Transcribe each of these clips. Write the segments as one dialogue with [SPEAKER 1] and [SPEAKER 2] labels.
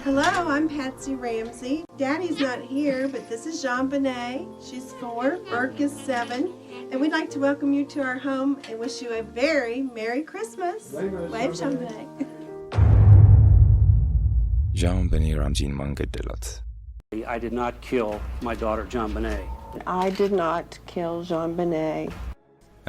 [SPEAKER 1] Hello, I'm Patsy Ramsey. Daddy's not here, but this is JonBenet. She's 4, Burke is 7, and we'd like to welcome you to our home and wish you a very Merry Christmas. Wave JonBenet.
[SPEAKER 2] JonBenet Ramsey ማን ገደላት?
[SPEAKER 3] I did not kill my daughter JonBenet.
[SPEAKER 4] I did not kill JonBenet.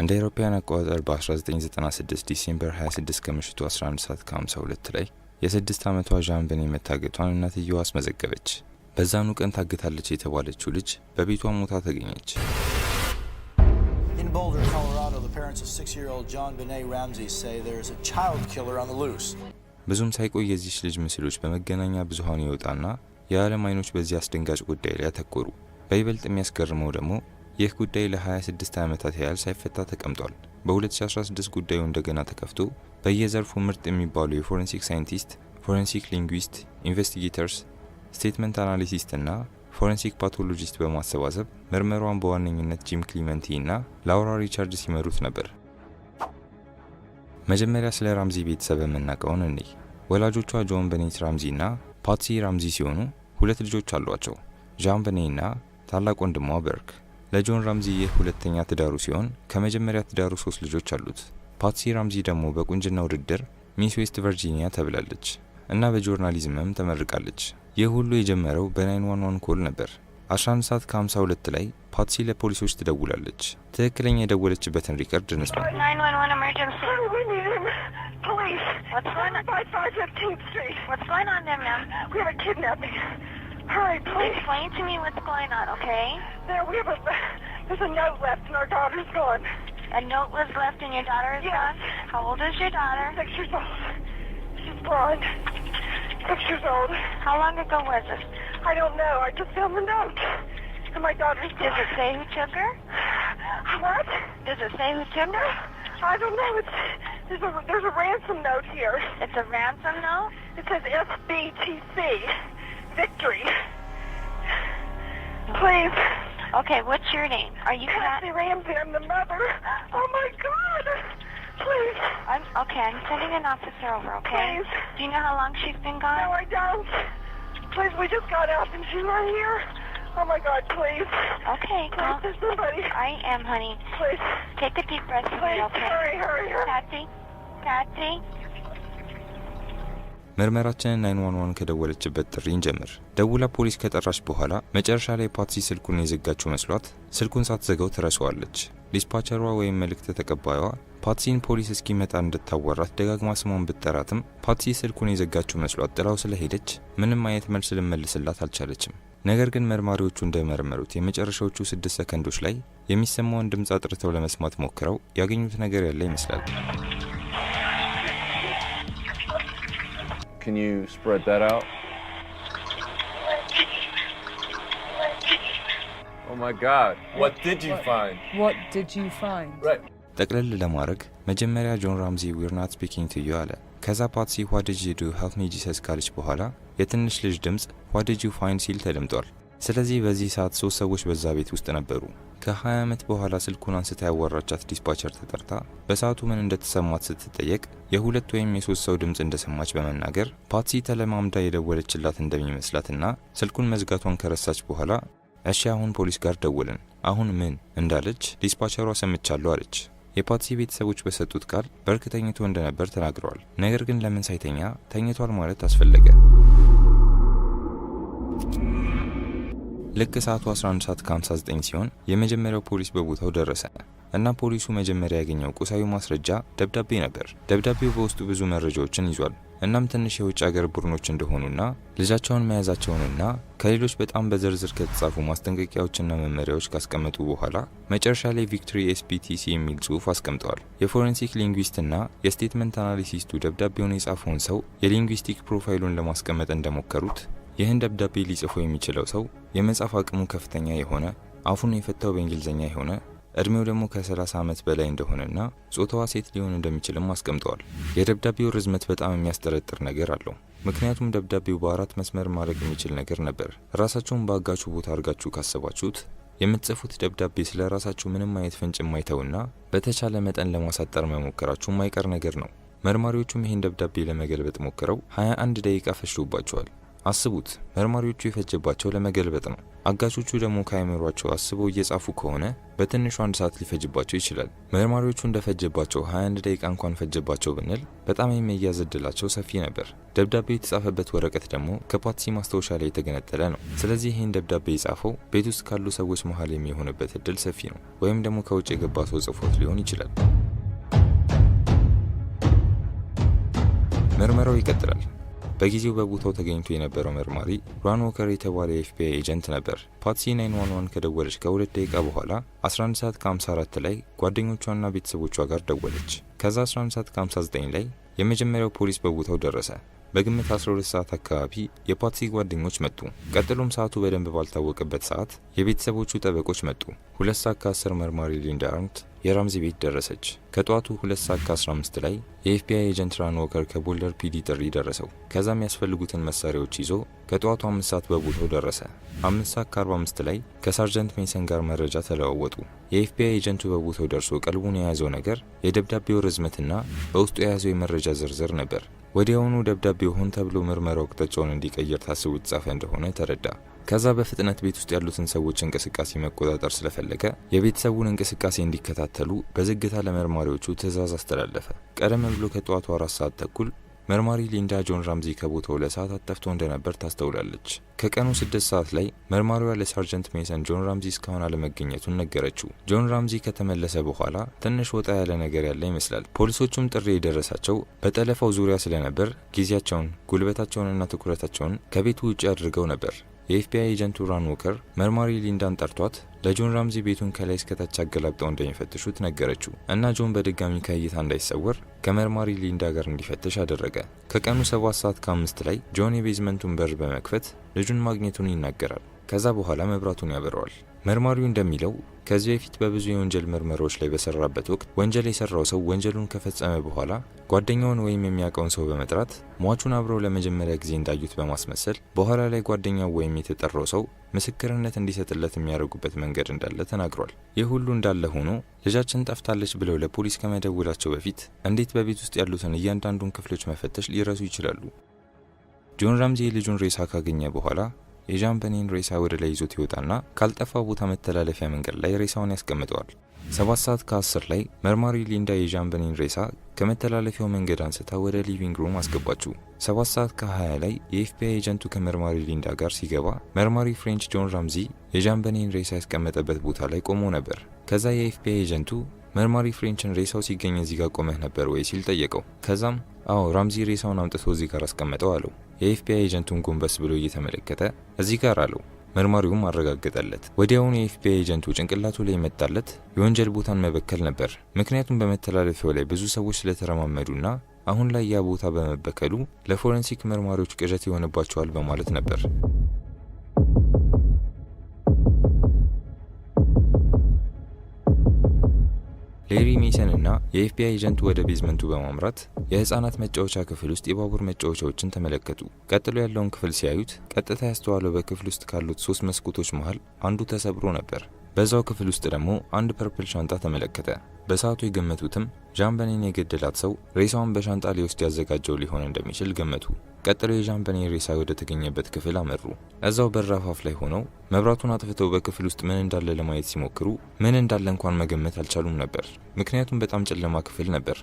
[SPEAKER 2] እንደ አውሮፓውያን አቆጣጠር በ1996 ዲሴምበር 26 ከምሽቱ 11:52 ላይ የ6 ዓመቷ JonBenet መታገቷን እናትየዋ አስመዘገበች። በዛኑ ቀን ታግታለች የተባለችው ልጅ በቤቷ ሞታ ተገኘች።
[SPEAKER 5] In Boulder, Colorado, the parents of 6-year-old JonBenet Ramsey say there is a child killer on the loose.
[SPEAKER 2] ብዙም ሳይቆይ የዚህ ልጅ ምስሎች በመገናኛ ብዙሃን ይወጣና የዓለም አይኖች በዚህ አስደንጋጭ ጉዳይ ላይ አተኮሩ። በይበልጥ የሚያስገርመው ደግሞ ይህ ጉዳይ ለ26 ዓመታት ያህል ሳይፈታ ተቀምጧል። በ2016 ጉዳዩ እንደገና ተከፍቶ በየዘርፉ ምርጥ የሚባሉ የፎረንሲክ ሳይንቲስት፣ ፎረንሲክ ሊንጉዊስት፣ ኢንቨስቲጌተርስ፣ ስቴትመንት አናሊሲስት እና ፎረንሲክ ፓቶሎጂስት በማሰባሰብ ምርመራውን በዋነኝነት ጂም ክሊመንቲ እና ላውራ ሪቻርድ ሲመሩት ነበር። መጀመሪያ ስለ ራምዚ ቤተሰብ የምናውቀውን እንይ። ወላጆቿ JonBenet ራምዚ እና ፓትሲ ራምዚ ሲሆኑ ሁለት ልጆች አሏቸው፣ JonBenet እና ታላቅ ወንድሟ በርክ። ለጆን ራምዚ ይህ ሁለተኛ ትዳሩ ሲሆን ከመጀመሪያ ትዳሩ 3 ልጆች አሉት። ፓትሲ ራምዚ ደግሞ በቁንጅና ውድድር ሚስ ዌስት ቨርጂኒያ ተብላለች እና በጆርናሊዝምም ተመርቃለች። ይህ ሁሉ የጀመረው በ911 ኮል ነበር። 11:52 ላይ ፓትሲ ለፖሊሶች ትደውላለች። ትክክለኛ የደወለችበትን ሪከርድ እንስማ።
[SPEAKER 6] 911 emergency. We need him. Police. What's going on? 515th Street. What's going on there, ma'am? We have a kidnapping. Hurry, please. Explain to me what's going on, okay? There's a note left and our daughter's gone. A note was left and your daughter is gone? How old is your daughter?
[SPEAKER 7] 6 years old. She's blonde. 6 years old.
[SPEAKER 6] How long ago was this?
[SPEAKER 7] I don't know. I just found the note. And my daughter's gone.
[SPEAKER 6] Does it say who took her?
[SPEAKER 7] What?
[SPEAKER 6] Does it say who took her?
[SPEAKER 7] I don't know. There's a ransom note here.
[SPEAKER 6] It's a ransom note?
[SPEAKER 7] It says SBTC. Victory. Please.
[SPEAKER 6] Okay, what's your name? Are you
[SPEAKER 7] Patsy Ramsey? I'm the mother. Oh my God. Please.
[SPEAKER 6] I'm sending an officer over, okay?
[SPEAKER 7] Please.
[SPEAKER 6] Do you know how long she's been gone?
[SPEAKER 7] No, I don't. Please, we just got out and she's right here. Oh my God, please.
[SPEAKER 6] Okay,
[SPEAKER 7] Please, there's somebody.
[SPEAKER 6] I am, honey.
[SPEAKER 7] Please.
[SPEAKER 6] Take a deep breath for me,
[SPEAKER 7] Please,
[SPEAKER 6] okay?
[SPEAKER 7] hurry.
[SPEAKER 6] Patsy?
[SPEAKER 2] ምርመራችንን 911 ከደወለችበት ጥሪ እንጀምር። ደውላ ፖሊስ ከጠራች በኋላ መጨረሻ ላይ ፓትሲ ስልኩን የዘጋችው መስሏት ስልኩን ሳትዘጋው ትረሳዋለች። ዲስፓቸሯ ወይም መልእክት ተቀባዩዋ ፓትሲን ፖሊስ እስኪመጣ እንድታወራት ደጋግማ ስሟን ብትጠራትም ፓትሲ ስልኩን የዘጋችው መስሏት ጥላው ስለሄደች ምንም አይነት መልስ ልመልስላት አልቻለችም። ነገር ግን መርማሪዎቹ እንደመረመሩት የመጨረሻዎቹ 6 ሰከንዶች ላይ የሚሰማውን ድምጽ አጥርተው ለመስማት ሞክረው ያገኙት ነገር ያለ ይመስላል።
[SPEAKER 8] Can you spread that out? Oh my God. What did you find?
[SPEAKER 9] What did you find?
[SPEAKER 8] Right.
[SPEAKER 2] ጠቅለል ለማድረግ መጀመሪያ ጆን ራምዚ we're not speaking to you አለ። ከዛ ፓትሲ what did you do help me Jesus ካለች በኋላ የትንሽ ልጅ ድምጽ what did you find ሲል ተደምጧል። ስለዚህ በዚህ ሰዓት 3 ሰዎች በዛ ቤት ውስጥ ነበሩ። ከ20 ዓመት በኋላ ስልኩን አንስታ ያወራቻት ዲስፓቸር ተጠርታ በሰዓቱ ምን እንደተሰማት ስትጠየቅ የ2 ወይም የ3 ሰው ድምጽ እንደሰማች በመናገር ፓትሲ ተለማምዳ የደወለችላት እንደሚመስላትና ስልኩን መዝጋቷን ከረሳች በኋላ እሺ አሁን ፖሊስ ጋር ደወልን አሁን ምን እንዳለች ዲስፓቸሯ ሰምቻለሁ አለች። የፓትሲ ቤተሰቦች በሰጡት ቃል በርክ ተኝቶ እንደነበር ተናግረዋል። ነገር ግን ለምን ሳይተኛ ተኝቷል ማለት አስፈለገ? ልክ ሰዓቱ 11:59 ሲሆን የመጀመሪያው ፖሊስ በቦታው ደረሰ እና ፖሊሱ መጀመሪያ ያገኘው ቁሳዊ ማስረጃ ደብዳቤ ነበር። ደብዳቤው በውስጡ ብዙ መረጃዎችን ይዟል። እናም ትንሽ የውጭ ሀገር ቡድኖች እንደሆኑና ልጃቸውን መያዛቸውንና ከሌሎች በጣም በዝርዝር ከተጻፉ ማስጠንቀቂያዎችና መመሪያዎች ካስቀመጡ በኋላ መጨረሻ ላይ ቪክቶሪ SBTC የሚል ጽሑፍ አስቀምጠዋል። የፎረንሲክ ሊንጉዊስትና የስቴትመንት አናሊሲስቱ ደብዳቤውን የጻፈውን ሰው የሊንጉዊስቲክ ፕሮፋይሉን ለማስቀመጥ እንደሞከሩት ይህን ደብዳቤ ሊጽፈው የሚችለው ሰው የመጻፍ አቅሙ ከፍተኛ የሆነ አፉን የፈታው በእንግሊዘኛ የሆነ እድሜው ደግሞ ከ30 ዓመት በላይ እንደሆነና ጾታዋ ሴት ሊሆን እንደሚችልም አስቀምጠዋል። የደብዳቤው ርዝመት በጣም የሚያስጠረጥር ነገር አለው። ምክንያቱም ደብዳቤው በ4 መስመር ማድረግ የሚችል ነገር ነበር። ራሳችሁን በአጋቹ ቦታ አድርጋችሁ ካሰባችሁት የምትጽፉት ደብዳቤ ስለ ራሳችሁ ምንም አይነት ፍንጭ የማይተውና በተቻለ መጠን ለማሳጠር መሞከራችሁ የማይቀር ነገር ነው። መርማሪዎቹም ይህን ደብዳቤ ለመገልበጥ ሞክረው 21 ደቂቃ ፈጅቶባቸዋል። አስቡት፣ መርማሪዎቹ የፈጀባቸው ለመገልበጥ ነው። አጋቾቹ ደግሞ ከአይምሯቸው አስበው እየጻፉ ከሆነ በትንሹ 1 ሰዓት ሊፈጅባቸው ይችላል። መርማሪዎቹ እንደፈጀባቸው 21 ደቂቃ እንኳን ፈጀባቸው ብንል በጣም የመያዝ ዕድላቸው ሰፊ ነበር። ደብዳቤው የተጻፈበት ወረቀት ደግሞ ከፓትሲ ማስታወሻ ላይ የተገነጠለ ነው። ስለዚህ ይህን ደብዳቤ የጻፈው ቤት ውስጥ ካሉ ሰዎች መሃል የሚሆንበት እድል ሰፊ ነው። ወይም ደግሞ ከውጭ የገባ ሰው ጽፎት ሊሆን ይችላል። ምርመራው ይቀጥላል። በጊዜው በቦታው ተገኝቶ የነበረው መርማሪ ራን ዎከር የተባለ የኤፍቢአይ ኤጀንት ነበር። ፓትሲ 911 ከደወለች ከ2 ደቂቃ በኋላ 11 ሰዓት ከ54 ላይ ጓደኞቿና ቤተሰቦቿ ጋር ደወለች። ከዛ 11 ሰዓት ከ59 ላይ የመጀመሪያው ፖሊስ በቦታው ደረሰ። በግምት 12 ሰዓት አካባቢ የፓትሲ ጓደኞች መጡ። ቀጥሎም ሰዓቱ በደንብ ባልታወቀበት ሰዓት የቤተሰቦቹ ጠበቆች መጡ። 2 ሰዓት ከ10 መርማሪ ሊንዳ አርንት የራምዚ ቤት ደረሰች። ከጧቱ 2 ሰዓት ከ15 ላይ የኤፍቢአይ ኤጀንት ራን ዎከር ከቦልደር ፒዲ ጥሪ ደረሰው። ከዛም ያስፈልጉትን መሳሪያዎች ይዞ ከጧቱ 5 ሰዓት በቦታው ደረሰ። 5 ሰዓት ከ45 ላይ ከሳርጀንት ሜሰን ጋር መረጃ ተለዋወጡ። የኤፍቢአይ ኤጀንቱ በቦታው ደርሶ ቀልቡን የያዘው ነገር የደብዳቤው ርዝመትና በውስጡ የያዘው የመረጃ ዝርዝር ነበር። ወዲያውኑ ደብዳቤው ሆን ተብሎ ምርመራው አቅጣጫውን እንዲቀይር ታስቦ የተጻፈ እንደሆነ ተረዳ። ከዛ በፍጥነት ቤት ውስጥ ያሉትን ሰዎች እንቅስቃሴ መቆጣጠር ስለፈለገ የቤተሰቡን እንቅስቃሴ እንዲከታተሉ በዝግታ ለመርማሪዎቹ ትዕዛዝ አስተላለፈ። ቀደም ብሎ ከጠዋቱ 4 ሰዓት ተኩል መርማሪ ሊንዳ ጆን ራምዚ ከቦታው ለሰዓታት ጠፍቶ እንደነበር ታስተውላለች። ከቀኑ 6 ሰዓት ላይ መርማሪዋ ለሳርጀንት ሜሰን ጆን ራምዚ እስካሁን አለመገኘቱን ነገረችው። ጆን ራምዚ ከተመለሰ በኋላ ትንሽ ወጣ ያለ ነገር ያለ ይመስላል። ፖሊሶቹም ጥሪ የደረሳቸው በጠለፋው ዙሪያ ስለነበር ጊዜያቸውን፣ ጉልበታቸውንና ትኩረታቸውን ከቤቱ ውጭ አድርገው ነበር። የኤፍቢአይ ኤጀንቱ ራን ዎከር መርማሪ ሊንዳን ጠርቷት ለጆን ራምዚ ቤቱን ከላይ እስከታች አገላብጠው እንደሚፈትሹት ነገረችው እና ጆን በድጋሚ ከእይታ እንዳይሰወር ከመርማሪ ሊንዳ ጋር እንዲፈትሽ አደረገ። ከቀኑ 7 ሰዓት ከ5 ላይ ጆን የቤዝመንቱን በር በመክፈት ልጁን ማግኘቱን ይናገራል። ከዛ በኋላ መብራቱን ያበረዋል። መርማሪው እንደሚለው ከዚህ በፊት በብዙ የወንጀል ምርመራዎች ላይ በሰራበት ወቅት ወንጀል የሰራው ሰው ወንጀሉን ከፈጸመ በኋላ ጓደኛውን ወይም የሚያውቀውን ሰው በመጥራት ሟቹን አብረው ለመጀመሪያ ጊዜ እንዳዩት በማስመሰል በኋላ ላይ ጓደኛው ወይም የተጠራው ሰው ምስክርነት እንዲሰጥለት የሚያደርጉበት መንገድ እንዳለ ተናግሯል። ይህ ሁሉ እንዳለ ሆኖ ልጃችን ጠፍታለች ብለው ለፖሊስ ከመደወላቸው በፊት እንዴት በቤት ውስጥ ያሉትን እያንዳንዱን ክፍሎች መፈተሽ ሊረሱ ይችላሉ? ጆን ራምዚ የልጁን ሬሳ ካገኘ በኋላ የዣን በኔን ሬሳ ወደ ላይ ይዞት ይወጣና ካልጠፋው ቦታ መተላለፊያ መንገድ ላይ ሬሳውን ያስቀምጠዋል። 7 ሰዓት ከ10 ላይ መርማሪ ሊንዳ የዣን በኔን ሬሳ ከመተላለፊያው መንገድ አንስታ ወደ ሊቪንግ ሩም አስገባችው። 7 ሰዓት ከ20 ላይ የኤፍቢአይ ኤጀንቱ ከመርማሪ ሊንዳ ጋር ሲገባ መርማሪ ፍሬንች ጆን ራምዚ የዣን በኔን ሬሳ ያስቀመጠበት ቦታ ላይ ቆሞ ነበር። ከዛ የኤፍቢአይ ኤጀንቱ መርማሪ ፍሬንችን ሬሳው ሲገኝ እዚህ ጋር ቆመህ ነበር ወይ ሲል ጠየቀው። ከዛም አዎ ራምዚ ሬሳውን አምጥቶ እዚህ ጋር አስቀመጠው አለው። የኤፍቢአይ ኤጀንቱን ጎንበስ ብሎ እየተመለከተ እዚህ ጋር አለው። መርማሪውም አረጋገጠለት። ወዲያውኑ የኤፍቢአይ ኤጀንቱ ጭንቅላቱ ላይ የመጣለት የወንጀል ቦታን መበከል ነበር። ምክንያቱም በመተላለፊያው ላይ ብዙ ሰዎች ስለተረማመዱና አሁን ላይ ያ ቦታ በመበከሉ ለፎረንሲክ መርማሪዎች ቅዠት ይሆንባቸዋል በማለት ነበር። ሌሪ ሜሰን እና የኤፍቢአይ ኤጀንቱ ወደ ቤዝመንቱ በማምራት የህፃናት መጫወቻ ክፍል ውስጥ የባቡር መጫወቻዎችን ተመለከቱ። ቀጥሎ ያለውን ክፍል ሲያዩት ቀጥታ ያስተዋለው በክፍል ውስጥ ካሉት 3 መስኮቶች መሃል አንዱ ተሰብሮ ነበር። በዛው ክፍል ውስጥ ደግሞ አንድ ፐርፕል ሻንጣ ተመለከተ። በሰዓቱ የገመቱትም ዣን በኔን የገደላት ሰው ሬሳውን በሻንጣ ሊወስድ ያዘጋጀው ሊሆን እንደሚችል ገመቱ። ቀጥሎ የዣን በኔን ሬሳ ወደ ተገኘበት ክፍል አመሩ። እዛው በራፋፍ ላይ ሆነው መብራቱን አጥፍተው በክፍል ውስጥ ምን እንዳለ ለማየት ሲሞክሩ ምን እንዳለ እንኳን መገመት አልቻሉም ነበር፣ ምክንያቱም በጣም ጨለማ ክፍል ነበር።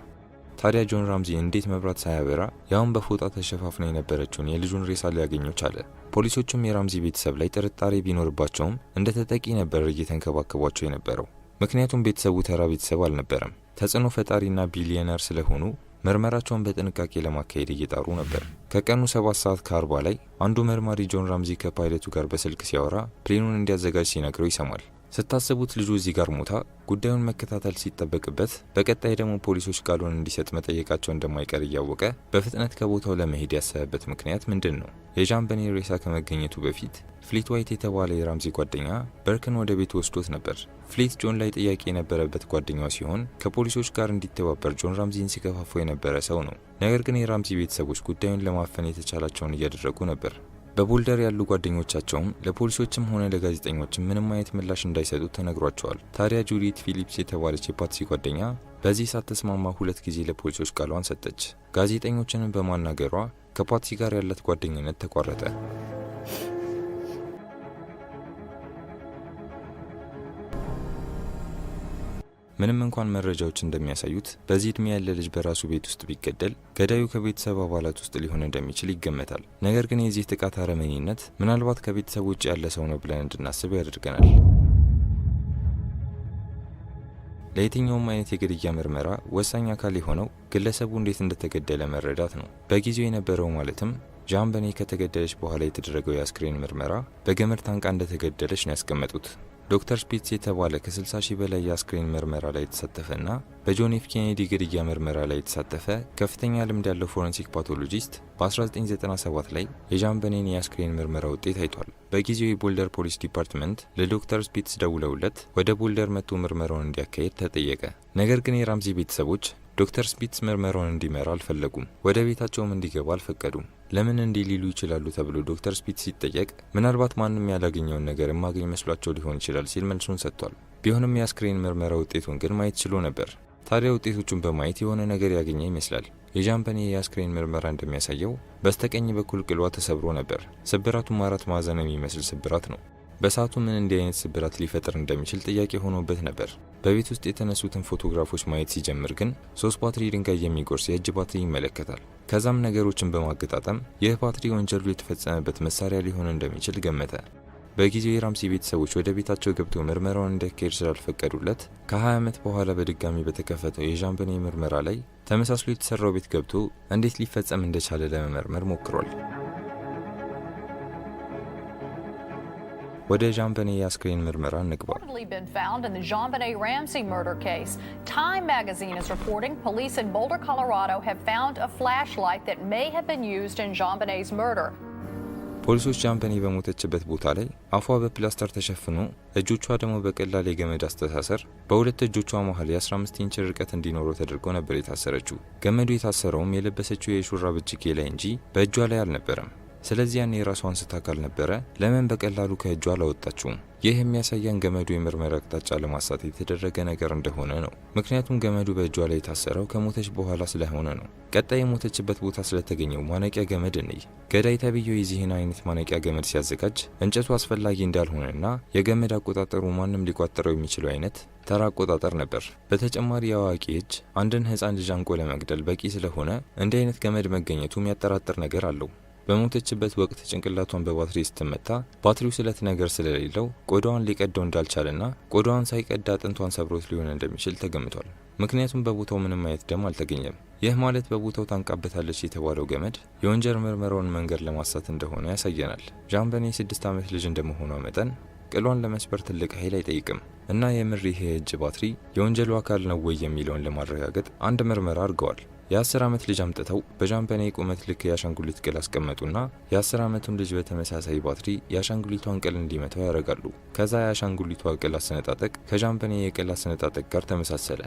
[SPEAKER 2] ታዲያ ጆን ራምዚ እንዴት መብራት ሳያበራ ያውን በፎጣ ተሸፋፍና የነበረችውን የልጁን ሬሳ ሊያገኘው ቻለ? ፖሊሶቹም የራምዚ ቤተሰብ ላይ ጥርጣሬ ቢኖርባቸውም እንደ ተጠቂ ነበር እየተንከባከቧቸው የነበረው። ምክንያቱም ቤተሰቡ ተራ ቤተሰብ አልነበረም። ተጽዕኖ ፈጣሪና ቢሊዮነር ስለሆኑ ምርመራቸውን በጥንቃቄ ለማካሄድ እየጣሩ ነበር። ከቀኑ 7 ሰዓት ከ40 ላይ አንዱ መርማሪ ጆን ራምዚ ከፓይለቱ ጋር በስልክ ሲያወራ ፕሌኑን እንዲያዘጋጅ ሲነግረው ይሰማል። ስታስቡት ልጁ እዚህ ጋር ሞታ ጉዳዩን መከታተል ሲጠበቅበት በቀጣይ ደግሞ ፖሊሶች ቃሉን እንዲሰጥ መጠየቃቸው እንደማይቀር እያወቀ በፍጥነት ከቦታው ለመሄድ ያሰበበት ምክንያት ምንድን ነው? የዣን በኔን ሬሳ ከመገኘቱ በፊት ፍሊት ዋይት የተባለ የራምዚ ጓደኛ በርክን ወደ ቤቱ ወስዶት ነበር። ፍሊት ጆን ላይ ጥያቄ የነበረበት ጓደኛው ሲሆን ከፖሊሶች ጋር እንዲተባበር ጆን ራምዚን ሲገፋፋው የነበረ ሰው ነው። ነገር ግን የራምዚ ቤተሰቦች ጉዳዩን ለማፈን የተቻላቸውን እያደረጉ ነበር። በቦልደር ያሉ ጓደኞቻቸውም ለፖሊሶችም ሆነ ለጋዜጠኞችም ምንም አይነት ምላሽ እንዳይሰጡ ተነግሯቸዋል። ታዲያ ጁዲት ፊሊፕስ የተባለች የፓትሲ ጓደኛ በዚህ ሳትስማማ 2 ጊዜ ለፖሊሶች ቃሏን ሰጠች። ጋዜጠኞችንም በማናገሯ ከፓትሲ ጋር ያላት ጓደኝነት ተቋረጠ። ምንም እንኳን መረጃዎች እንደሚያሳዩት በዚህ እድሜ ያለ ልጅ በራሱ ቤት ውስጥ ቢገደል ገዳዩ ከቤተሰብ አባላት ውስጥ ሊሆን እንደሚችል ይገመታል። ነገር ግን የዚህ ጥቃት አረመኔነት ምናልባት ከቤተሰብ ውጭ ያለ ሰው ነው ብለን እንድናስብ ያደርገናል። ለየትኛውም አይነት የግድያ ምርመራ ወሳኝ አካል የሆነው ግለሰቡ እንዴት እንደተገደለ መረዳት ነው። በጊዜው የነበረው ማለትም ዣን በኔ ከተገደለች በኋላ የተደረገው የአስክሬን ምርመራ በገመድ ታንቃ እንደተገደለች ነው ያስቀመጡት። ዶክተር ስፒትስ የተባለ ከ60 ሺህ በላይ የአስክሬን ምርመራ ላይ የተሳተፈና በጆን ኤፍ ኬኔዲ ግድያ ምርመራ ላይ የተሳተፈ ከፍተኛ ልምድ ያለው ፎረንሲክ ፓቶሎጂስት በ1997 ላይ የዣን በኔን የአስክሬን ምርመራ ውጤት አይቷል። በጊዜው የቦልደር ፖሊስ ዲፓርትመንት ለዶክተር ስፒትስ ደውለውለት ወደ ቦልደር መጥቶ ምርመራውን እንዲያካሄድ ተጠየቀ። ነገር ግን የራምዚ ቤተሰቦች ዶክተር ስፒትስ ምርመራውን እንዲመራ አልፈለጉም። ወደ ቤታቸውም እንዲገባ አልፈቀዱም። ለምን እንዲህ ሊሉ ይችላሉ ተብሎ ዶክተር ስፒትስ ሲጠየቅ ምናልባት ማንም ያላገኘውን ነገር ማግኘት መስሏቸው ሊሆን ይችላል ሲል መልሱን ሰጥቷል። ቢሆንም የአስክሬን ምርመራ ውጤቱን ግን ማየት ችሎ ነበር። ታዲያ ውጤቶቹን በማየት የሆነ ነገር ያገኘ ይመስላል። የዣን በኔ የአስክሬን ምርመራ እንደሚያሳየው በስተቀኝ በኩል ቅሏ ተሰብሮ ነበር። ስብራቱም 4 ማዕዘን የሚመስል ስብራት ነው። በሰዓቱ ምን እንዲህ አይነት ስብራት ሊፈጥር እንደሚችል ጥያቄ ሆኖበት ነበር። በቤት ውስጥ የተነሱትን ፎቶግራፎች ማየት ሲጀምር ግን 3 ባትሪ ድንጋይ የሚጎርስ የእጅ ባትሪ ይመለከታል። ከዛም ነገሮችን በማገጣጠም ይህ ባትሪ ወንጀሉ የተፈጸመበት መሳሪያ ሊሆን እንደሚችል ገመተ። በጊዜው የራምዚ ቤተሰቦች ወደ ቤታቸው ገብተው ምርመራውን እንዲያካሄድ ስላልፈቀዱለት ከ20 ዓመት በኋላ በድጋሚ በተከፈተው የዣን በኔ ምርመራ ላይ ተመሳስሎ የተሰራው ቤት ገብቶ እንዴት ሊፈጸም እንደቻለ ለመመርመር ሞክሯል። ወደ ዣን በኔ የአስክሬን ምርመራ እንግባ።
[SPEAKER 9] been found in the JonBenet Ramsey murder case. Time magazine is reporting police in Boulder, Colorado have found a flashlight that may have been used in JonBenet's murder.
[SPEAKER 2] ፖሊሶች ዣን በኔ በሞተችበት ቦታ ላይ አፏ በፕላስተር ተሸፍኖ እጆቿ ደግሞ በቀላል የገመድ አስተሳሰር በሁለት እጆቿ መሃል የ15 ኢንች ርቀት እንዲኖረው ተደርጎ ነበር የታሰረችው። ገመዱ የታሰረውም የለበሰችው የሹራብ እጅጌ ላይ እንጂ በእጇ ላይ አልነበረም። ስለዚህ ያኔ የራሷን ስታ ካልነበረ ለምን በቀላሉ ከእጇ አላወጣችውም? ይህ የሚያሳየን ገመዱ የምርመራ አቅጣጫ ለማሳት የተደረገ ነገር እንደሆነ ነው። ምክንያቱም ገመዱ በእጇ ላይ የታሰረው ከሞተች በኋላ ስለሆነ ነው። ቀጣይ የሞተችበት ቦታ ስለተገኘው ማነቂያ ገመድ እንይ። ገዳይ ተብዬው የዚህን አይነት ማነቂያ ገመድ ሲያዘጋጅ እንጨቱ አስፈላጊ እንዳልሆነና የገመድ አቆጣጠሩ ማንም ሊቋጠረው የሚችለው አይነት ተራ አቆጣጠር ነበር። በተጨማሪ የአዋቂ እጅ አንድን ሕፃን ልጅ አንቆ ለመግደል በቂ ስለሆነ እንዲህ አይነት ገመድ መገኘቱ የሚያጠራጥር ነገር አለው። በሞተችበት ወቅት ጭንቅላቷን በባትሪ ስትመታ ባትሪው ስለት ነገር ስለሌለው ቆዳዋን ሊቀደው እንዳልቻለና ቆዳዋን ሳይቀዳ አጥንቷን ሰብሮት ሊሆን እንደሚችል ተገምቷል። ምክንያቱም በቦታው ምንም አይነት ደም አልተገኘም። ይህ ማለት በቦታው ታንቃበታለች የተባለው ገመድ የወንጀል ምርመራውን መንገድ ለማሳት እንደሆነ ያሳየናል። ዣን በኔ 6 ዓመት ልጅ እንደመሆኗ መጠን ቅሏን ለመስበር ትልቅ ኃይል አይጠይቅም እና የምር ይሄ የእጅ ባትሪ የወንጀሉ አካል ነው ወይ የሚለውን ለማረጋገጥ አንድ ምርመራ አድርገዋል። የ10 ዓመት ልጅ አምጥተው በዣን በኔ ቁመት ልክ የአሻንጉሊት ቅል አስቀመጡና የ10 ዓመቱን ልጅ በተመሳሳይ ባትሪ የአሻንጉሊቷን ቅል እንዲመታው ያደርጋሉ። ከዛ የአሻንጉሊቷ ቅል አሰነጣጠቅ ከዣን በኔ የቅል አሰነጣጠቅ ጋር ተመሳሰለ።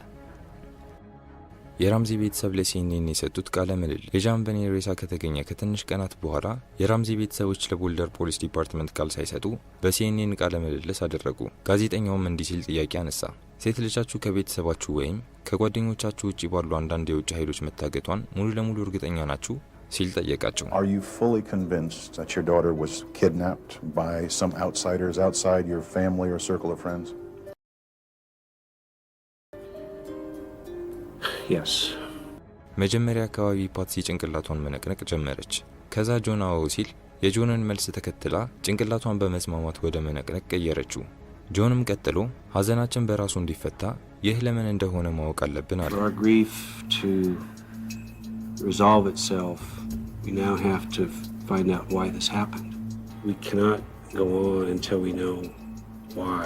[SPEAKER 2] የራምዚ ቤተሰብ ለሲኤንኤን የሰጡት ቃለ ምልልስ የዣን በኔ ሬሳ ከተገኘ ከትንሽ ቀናት በኋላ የራምዚ ቤተሰቦች ለቦልደር ፖሊስ ዲፓርትመንት ቃል ሳይሰጡ በሲኤንኤን ቃለ ምልልስ አደረጉ። ጋዜጠኛውም እንዲህ ሲል ጥያቄ አነሳ። ሴት ልጃችሁ ከቤተሰባችሁ ወይም ከጓደኞቻችሁ ውጪ ባሉ አንዳንድ የውጭ ኃይሎች መታገቷን ሙሉ ለሙሉ እርግጠኛ ናችሁ ሲል ጠየቃቸው።
[SPEAKER 10] Are you fully convinced that your daughter was kidnapped by some outsiders outside your family or circle of friends?
[SPEAKER 3] Yes.
[SPEAKER 2] መጀመሪያ አካባቢ ፓትሲ ጭንቅላቷን መነቅነቅ ጀመረች። ከዛ ጆን አዎ ሲል የጆንን መልስ ተከትላ ጭንቅላቷን በመስማማት ወደ መነቅነቅ ቀየረችው። ጆንም ቀጥሎ ሀዘናችን በራሱ እንዲፈታ ይህ ለምን እንደሆነ ማወቅ አለብን አለ።
[SPEAKER 3] For our grief to resolve itself, we now have to find out why this happened. We cannot go on until we know why.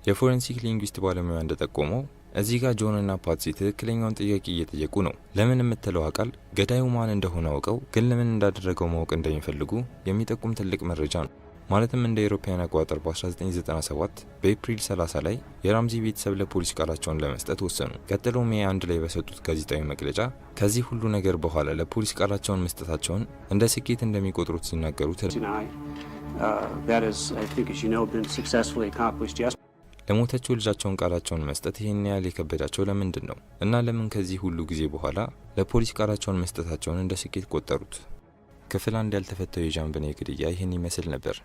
[SPEAKER 2] የፎረንሲክ ሊንጉዊስት ባለሙያ እንደጠቆመው እዚህ ጋር ጆን እና ፓትሲ ትክክለኛውን ጥያቄ እየጠየቁ ነው። ለምን የምትለው ቃል ገዳዩ ማን እንደሆነ አውቀው ግን ለምን እንዳደረገው ማወቅ እንደሚፈልጉ የሚጠቁም ትልቅ መረጃ ነው። ማለትም እንደ አውሮፓውያን አቆጣጠር በ1997 በኤፕሪል 30 ላይ የራምዚ ቤተሰብ ለፖሊስ ቃላቸውን ለመስጠት ወሰኑ። ቀጥሎ ሜይ 1 ላይ በሰጡት ጋዜጣዊ መግለጫ ከዚህ ሁሉ ነገር በኋላ ለፖሊስ ቃላቸውን መስጠታቸውን እንደ ስኬት እንደሚቆጥሩት ሲናገሩ ለሞተችው ልጃቸውን ቃላቸውን መስጠት ይሄን ያህል የከበዳቸው ለምንድን ነው? እና ለምን ከዚህ ሁሉ ጊዜ በኋላ ለፖሊስ ቃላቸውን መስጠታቸውን እንደ ስኬት ቆጠሩት? ክፍል 1 ያልተፈታው የዣን በኔ ግድያ ይሄን ይመስል ነበር።